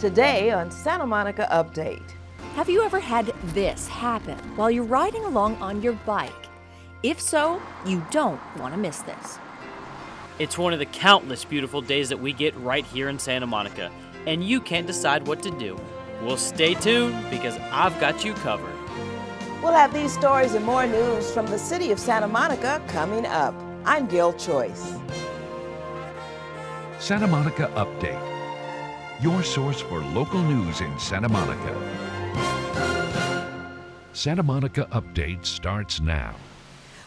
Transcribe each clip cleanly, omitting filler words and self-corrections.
Today on Santa Monica Update. Have you ever had this happen while you're riding along on your bike? If so, you don't want to miss this. It's one of the countless beautiful days that we get right here in Santa Monica, and you can't decide what to do. Well, stay tuned because I've got you covered. We'll have these stories and more news from the city of Santa Monica coming up. I'm Gail Choice. Santa Monica Update, your source for local news in Santa Monica. Santa Monica Update starts now.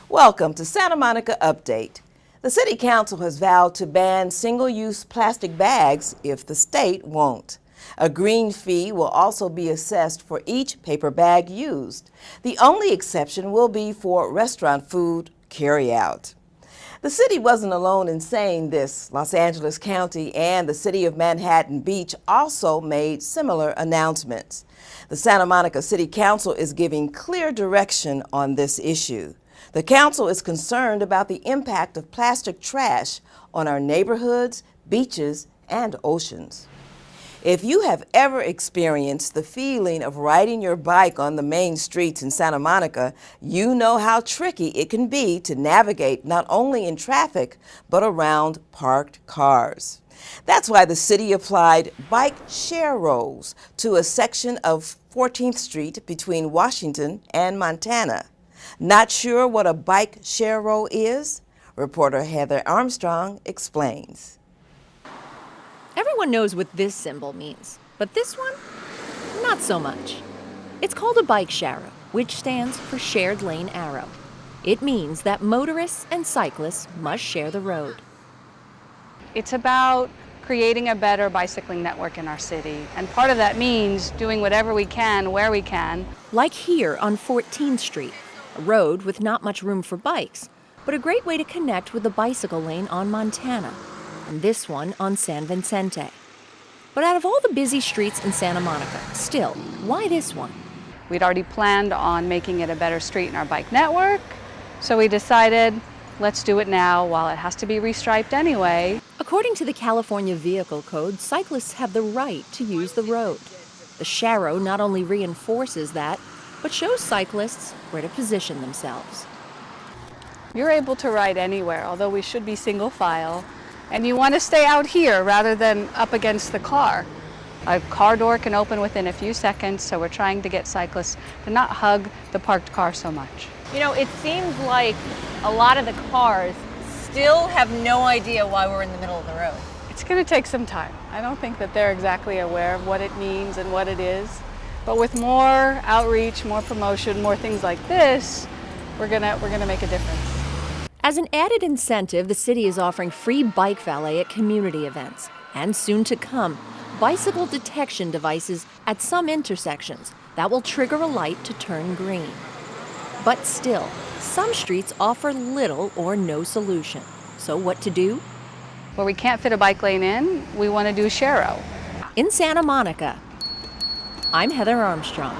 Welcome to Santa Monica Update. The City Council has vowed to ban single-use plastic bags if the state won't. A green fee will also be assessed for each paper bag used. The only exception will be for restaurant food carryout. The city wasn't alone in saying this. Los Angeles County and the City of Manhattan Beach also made similar announcements. The Santa Monica City Council is giving clear direction on this issue. The council is concerned about the impact of plastic trash on our neighborhoods, beaches, and oceans. If you have ever experienced the feeling of riding your bike on the main streets in Santa Monica, you know how tricky it can be to navigate not only in traffic, but around parked cars. That's why the city applied Bike Sharrows to a section of 14th Street between Washington and Montana. Not sure what a Bike Sharrow is? Reporter Heather Armstrong explains. Everyone knows what this symbol means, but this one, not so much. It's called a Bike Sharrow, which stands for Shared Lane Arrow. It means that motorists and cyclists must share the road. It's about creating a better bicycling network in our city, and part of that means doing whatever we can, where we can. Like here on 14th Street, a road with not much room for bikes, but a great way to connect with the bicycle lane on Montana, and this one on San Vicente. But out of all the busy streets in Santa Monica, still, why this one? We'd already planned on making it a better street in our bike network, so we decided, let's do it now while it has to be restriped anyway. According to the California Vehicle Code, cyclists have the right to use the road. The Sharrow not only reinforces that, but shows cyclists where to position themselves. You're able to ride anywhere, although we should be single file. And you want to stay out here rather than up against the car. A car door can open within a few seconds, so we're trying to get cyclists to not hug the parked car so much. You know, it seems like a lot of the cars still have no idea why we're in the middle of the road. It's going to take some time. I don't think that they're exactly aware of what it means and what it is. But with more outreach, more promotion, more things like this, we're gonna make a difference. As an added incentive, the city is offering free bike valet at community events, and soon to come, bicycle detection devices at some intersections that will trigger a light to turn green. But still, some streets offer little or no solution. So what to do? Where we can't fit a bike lane in, we want to do Sharrow. In Santa Monica, I'm Heather Armstrong.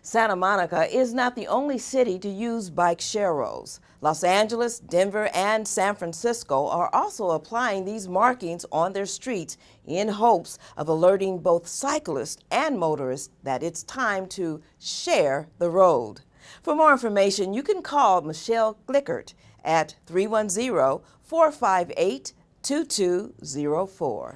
Santa Monica is not the only city to use Bike Sharrows. Los Angeles, Denver, and San Francisco are also applying these markings on their streets in hopes of alerting both cyclists and motorists that it's time to share the road. For more information, you can call Michelle Glickert at 310-458-2204.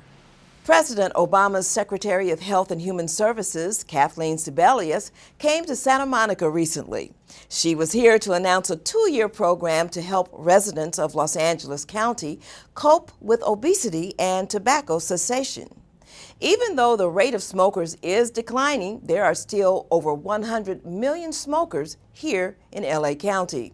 President Obama's Secretary of Health and Human Services, Kathleen Sebelius, came to Santa Monica recently. She was here to announce a 2-year program to help residents of Los Angeles County cope with obesity and tobacco cessation. Even though the rate of smokers is declining, there are still over 100 million smokers here in LA County.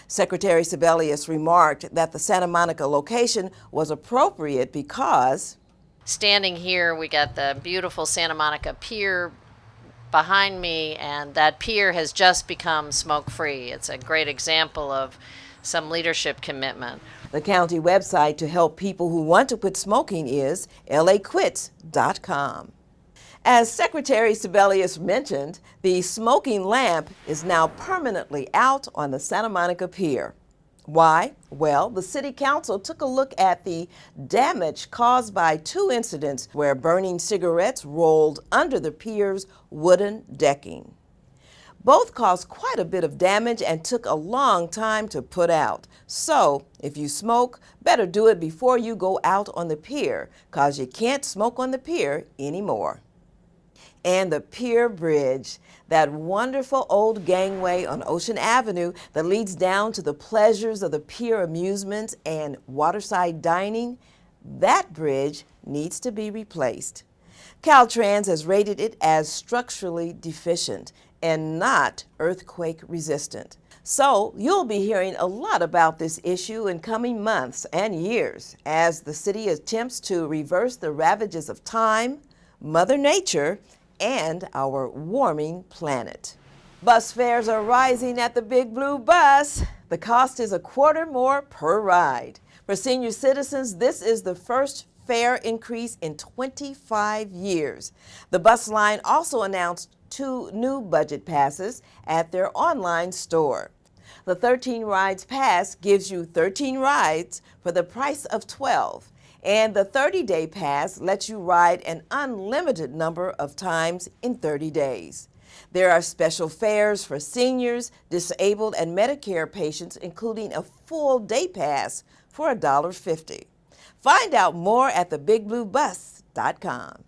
Secretary Sebelius remarked that the Santa Monica location was appropriate because standing here, we got the beautiful Santa Monica PIER behind me, and that PIER has just become smoke-free. It's a great example of some leadership commitment. The county website to help people who want to quit smoking is laquits.com. As Secretary Sebelius mentioned, the smoking lamp is now permanently out on the Santa Monica Pier. Why? Well, the City Council took a look at the damage caused by 2 incidents where burning cigarettes rolled under the pier's wooden decking. Both caused quite a bit of damage and took a long time to put out. So, if you smoke, better do it before you go out on the pier, 'cause you can't smoke on the pier anymore. And the Pier Bridge, that wonderful old gangway on Ocean Avenue that leads down to the pleasures of the pier amusements and waterside dining, that bridge needs to be replaced. Caltrans has rated it as structurally deficient and not earthquake resistant. So you'll be hearing a lot about this issue in coming months and years as the city attempts to reverse the ravages of time, Mother Nature, and our warming planet. Bus fares are rising at the Big Blue Bus. The cost is $0.25 more per ride. For senior citizens, this is the first fare increase in 25 years. The bus line also announced 2 new budget passes at their online store. The 13 Rides Pass gives you 13 rides for the price of 12. And the 30-day pass lets you ride an unlimited number of times in 30 days. There are special fares for seniors, disabled, and Medicare patients, including a full day pass for $1.50. Find out more at thebigbluebus.com.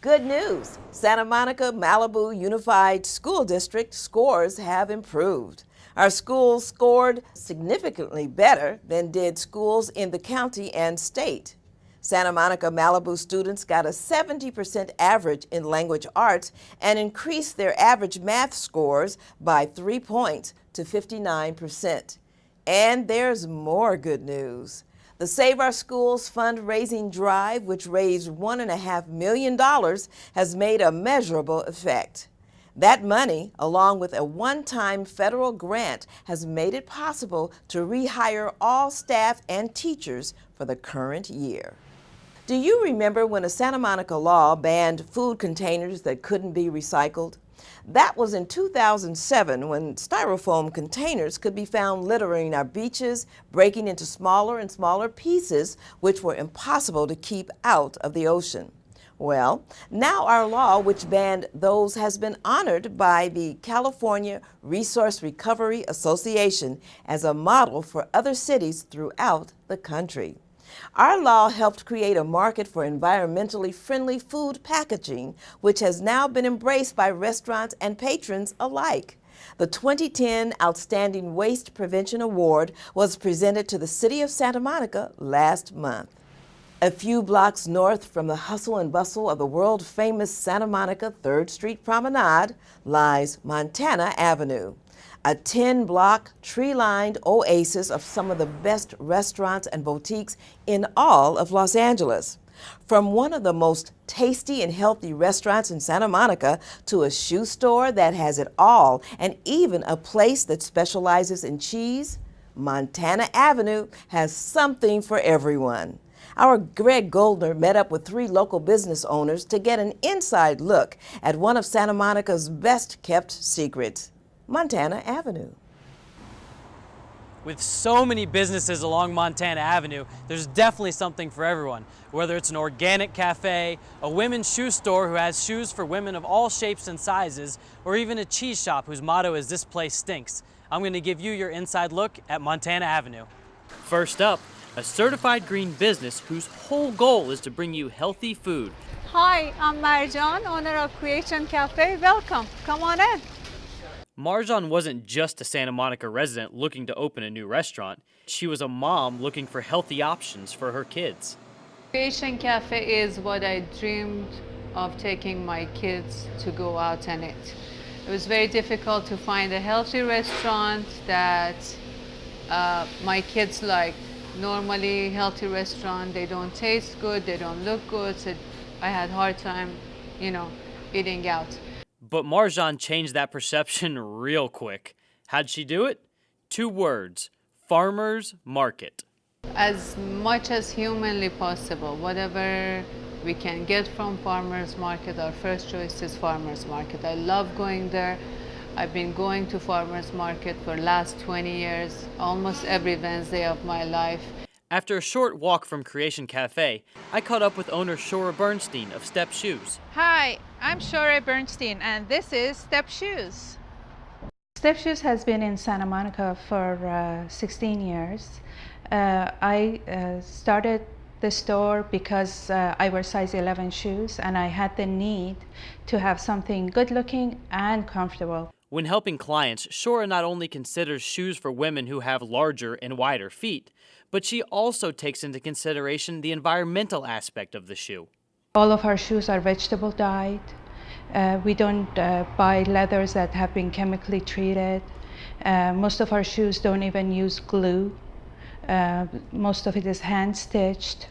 Good news! Santa Monica Malibu Unified School District scores have improved. Our schools scored significantly better than did schools in the county and state. Santa Monica Malibu students got a 70% average in language arts and increased their average math scores by 3 points to 59%. And there's more good news. The Save Our Schools fundraising drive, which raised $1.5 million, has made a measurable effect. That money, along with a one-time federal grant, has made it possible to rehire all staff and teachers for the current year. Do you remember when a Santa Monica law banned food containers that couldn't be recycled? That was in 2007 when styrofoam containers could be found littering our beaches, breaking into smaller and smaller pieces, which were impossible to keep out of the ocean. Well, now our law, which banned those, has been honored by the California Resource Recovery Association as a model for other cities throughout the country. Our law helped create a market for environmentally friendly food packaging, which has now been embraced by restaurants and patrons alike. The 2010 Outstanding Waste Prevention Award was presented to the City of Santa Monica last month. A few blocks north from the hustle and bustle of the world-famous Santa Monica 3rd Street Promenade lies Montana Avenue, a 10-block tree-lined oasis of some of the best restaurants and boutiques in all of Los Angeles. From one of the most tasty and healthy restaurants in Santa Monica to a shoe store that has it all, and even a place that specializes in cheese, Montana Avenue has something for everyone. Our Greg Goldner met up with 3 local business owners to get an inside look at one of Santa Monica's best-kept secrets, Montana Avenue. With so many businesses along Montana Avenue, there's definitely something for everyone. Whether it's an organic cafe, a women's shoe store who has shoes for women of all shapes and sizes, or even a cheese shop whose motto is "This place stinks." I'm going to give you your inside look at Montana Avenue. First up, a certified green business whose whole goal is to bring you healthy food. Hi, I'm Marjan, owner of Creation Cafe. Welcome. Come on in. Marjan wasn't just a Santa Monica resident looking to open a new restaurant. She was a mom looking for healthy options for her kids. Creation Cafe is what I dreamed of taking my kids to go out and eat. It was very difficult to find a healthy restaurant that my kids like. Normally, healthy restaurant, they don't taste good, they don't look good, so I had a hard time, eating out. But Marjan changed that perception real quick. How'd she do it? 2 words, farmers market. As much as humanly possible, whatever we can get from farmers market, our first choice is farmers market. I love going there. I've been going to farmers market for the last 20 years, almost every Wednesday of my life. After a short walk from Creation Cafe, I caught up with owner Shora Bernstein of Step Shoes. Hi, I'm Shora Bernstein, and this is Step Shoes. Step Shoes has been in Santa Monica for 16 years. I started the store because I wear size 11 shoes, and I had the need to have something good looking and comfortable. When helping clients, Shora not only considers shoes for women who have larger and wider feet, but she also takes into consideration the environmental aspect of the shoe. All of our shoes are vegetable dyed. We don't buy leathers that have been chemically treated. Most of our shoes don't even use glue. Most of it is hand stitched.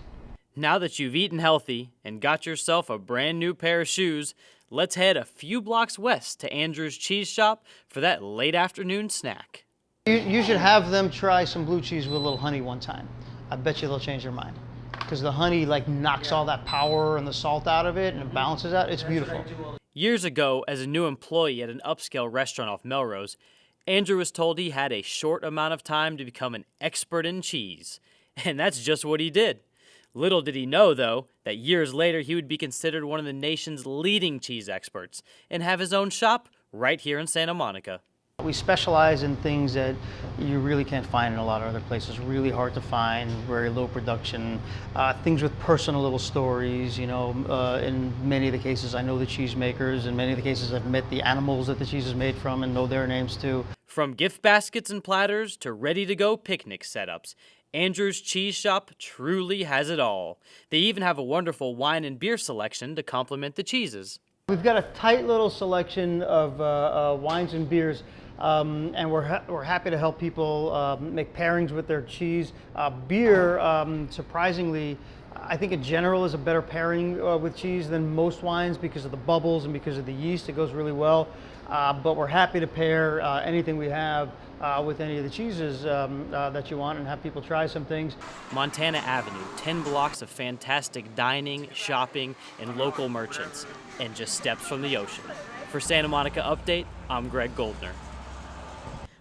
Now that you've eaten healthy and got yourself a brand new pair of shoes, let's head a few blocks west to Andrew's Cheese Shop for that late afternoon snack. You should have them try some blue cheese with a little honey one time. I bet you they'll change their mind. Because the honey like knocks all that power and the salt out of it and it balances out. It's beautiful. Years ago, as a new employee at an upscale restaurant off Melrose, Andrew was told he had a short amount of time to become an expert in cheese. And that's just what he did. Little did he know, though, that years later he would be considered one of the nation's leading cheese experts and have his own shop right here in Santa Monica. We specialize in things that you really can't find in a lot of other places. Really hard to find, very low production, things with personal little stories. You know, in many of the cases I know the cheesemakers. In many of the cases I've met the animals that the cheese is made from and know their names too. From gift baskets and platters to ready-to-go picnic setups, Andrew's Cheese Shop truly has it all. They even have a wonderful wine and beer selection to complement the cheeses. We've got a tight little selection of wines and beers. And we're happy to help people make pairings with their cheese. Beer, surprisingly, I think in general is a better pairing with cheese than most wines because of the bubbles and because of the yeast. It goes really well. But we're happy to pair anything we have with any of the cheeses that you want and have people try some things. Montana Avenue, 10 blocks of fantastic dining, shopping, and local merchants, and just steps from the ocean. For Santa Monica Update, I'm Greg Goldner.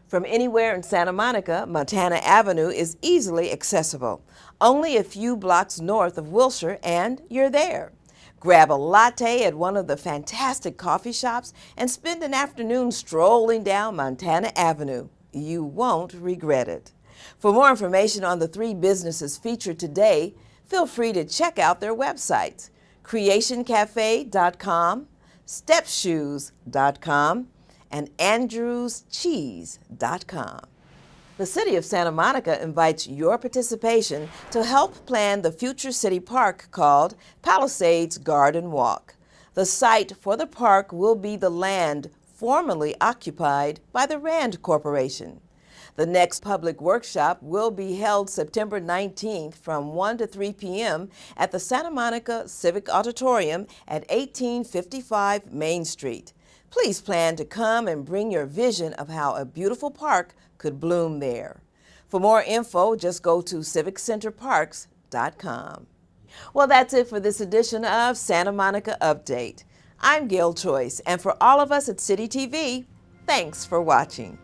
From anywhere in Santa Monica, Montana Avenue is easily accessible. Only a few blocks north of Wilshire and you're there. Grab a latte at one of the fantastic coffee shops and spend an afternoon strolling down Montana Avenue. You won't regret it. For more information on the 3 businesses featured today, feel free to check out their websites: creationcafe.com, stepshoes.com, and andrewscheese.com. The City of Santa Monica invites your participation to help plan the future city park called Palisades Garden Walk. The site for the park will be the land formerly occupied by the Rand Corporation. The next public workshop will be held September 19th from 1 to 3 p.m. at the Santa Monica Civic Auditorium at 1855 Main Street. Please plan to come and bring your vision of how a beautiful park could bloom there. For more info, just go to civiccenterparks.com. Well, that's it for this edition of Santa Monica Update. I'm Gail Choice, and for all of us at CityTV, thanks for watching.